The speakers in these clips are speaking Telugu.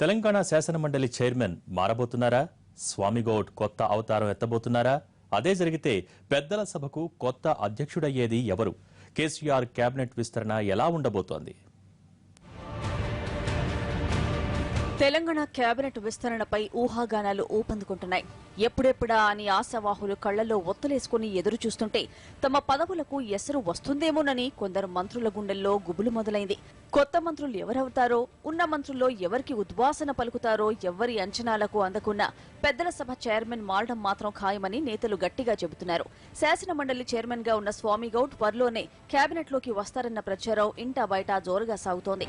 తెలంగాణ శాసనమండలి చైర్మన్ మారబోతున్నారా? స్వామిగౌడ్ కొత్త అవతారం ఎత్తబోతున్నారా? అదే జరిగితే పెద్దల సభకు కొత్త అధ్యక్షుడయ్యేది ఎవరు? కేసీఆర్ కేబినెట్ విస్తరణ ఎలా ఉండబోతోంది? తెలంగాణ కేబినెట్ విస్తరణపై ఊహాగానాలు ఊపందుకుంటున్నాయి. ఎప్పుడెప్పుడా అని ఆశావాహులు కళ్లలో ఒత్తులేసుకుని ఎదురు చూస్తుంటే తమ పదవులకు ఎసరు వస్తుందేమోనని కొందరు మంత్రుల గుండెల్లో గుబులు మొదలైంది. కొత్త మంత్రులు ఎవరవుతారో, ఉన్న మంత్రుల్లో ఎవరికి ఉద్వాసన పలుకుతారో ఎవ్వరి అంచనాలకు అందకున్న పెద్దల సభ చైర్మన్ మారడం మాత్రం ఖాయమని నేతలు గట్టిగా చెబుతున్నారు. శాసనమండలి చైర్మన్ గా ఉన్న స్వామిగౌడ్ త్వరలోనే కేబినెట్లోకి వస్తారన్న ప్రచారం ఇంటా బయట జోరుగా సాగుతోంది.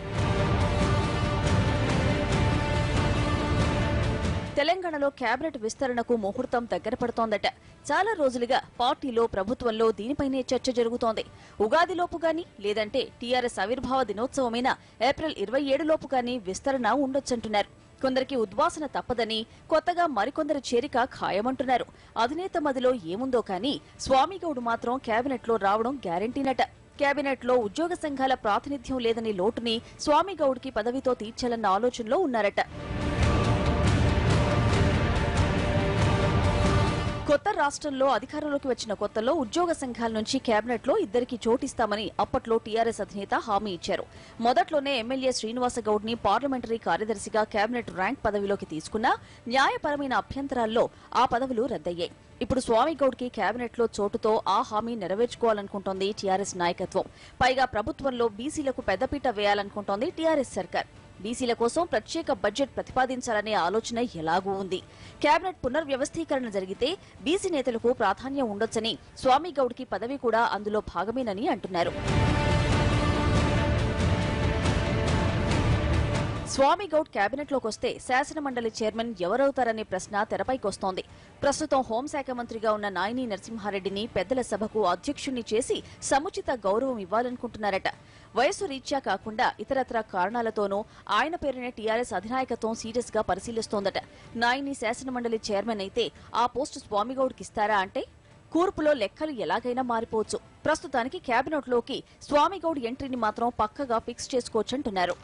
తెలంగాణలో కేబినెట్ విస్తరణకు ముహూర్తం దగ్గర పడుతోందట. చాలా రోజులుగా పార్టీలో, ప్రభుత్వంలో దీనిపైనే చర్చ జరుగుతోంది. ఉగాదిలోపు గానీ లేదంటే టీఆర్ఎస్ ఆవిర్భావ దినోత్సవమైన ఏప్రిల్ 27 లోపు గానీ విస్తరణ ఉండొచ్చంటున్నారు. కొందరికి ఉద్వాసన తప్పదని, కొత్తగా మరికొందరు చేరిక ఖాయమంటున్నారు. అధినేత మదిలో ఏముందో కానీ స్వామిగౌడ్ మాత్రం కేబినెట్లో రావడం గ్యారంటీనట. కేబినెట్లో ఉద్యోగ సంఘాల ప్రాతినిధ్యం లేదని లోటుని స్వామిగౌడ్కి పదవితో తీర్చాలన్న ఆలోచనలో ఉన్నారట. కొత్త రాష్ట్రంలో అధికారంలోకి వచ్చిన కొత్తలో ఉద్యోగ సంఘాల నుంచి కేబినెట్లో ఇద్దరికి చోటిస్తామని అప్పట్లో టీఆర్ఎస్ అధినేత హామీ ఇచ్చారు. మొదట్లోనే ఎమ్మెల్యే శ్రీనివాసగౌడ్ ని పార్లమెంటరీ కార్యదర్శిగా కేబినెట్ ర్యాంక్ పదవిలోకి తీసుకున్నా న్యాయపరమైన అభ్యంతరాల్లో ఆ పదవులు రద్దయ్యాయి. ఇప్పుడు స్వామిగౌడ్ కి కేబినెట్లో చోటుతో ఆ హామీ నెరవేర్చుకోవాలనుకుంటోంది టీఆర్ఎస్ నాయకత్వం. పైగా ప్రభుత్వంలో బీసీలకు పెద్దపీట వేయాలనుకుంటోంది టీఆర్ఎస్ సర్కార్. బీసీల కోసం ప్రత్యేక బడ్జెట్ ప్రతిపాదించాలనే ఆలోచన ఎలాగూ ఉంది. కేబినెట్ పునర్వ్యవస్థీకరణ జరిగితే బీసీ నేతలకు ప్రాధాన్యం ఉండొచ్చని, స్వామిగౌడ్కి పదవి కూడా అందులో భాగమేనని అంటున్నారు. స్వామిగౌడ్ కేబినెట్లోకి వస్తే శాసనమండలి చైర్మన్ ఎవరవుతారనే ప్రశ్న తెరపైకొస్తోంది. ప్రస్తుతం హోంశాఖ మంత్రిగా ఉన్న నాయిని నరసింహారెడ్డిని పెద్దల సభకు అధ్యక్షుణ్ణి చేసి సముచిత గౌరవం ఇవ్వాలనుకుంటున్నారట. వయసు రీత్యా కాకుండా ఇతరత్ర కారణాలతోనూ ఆయన పేరునే టీఆర్ఎస్ అధినాయకత్వం సీరియస్ గా పరిశీలిస్తోందట. నాయిని శాసనమండలి చైర్మన్ అయితే ఆ పోస్టు స్వామిగౌడ్కి ఇస్తారా అంటే కూర్పులో లెక్కలు ఎలాగైనా మారిపోవచ్చు. ప్రస్తుతానికి కేబినెట్లోకి స్వామిగౌడ్ ఎంట్రీని మాత్రం పక్కగా ఫిక్స్ చేసుకోవచ్చంటున్నారు.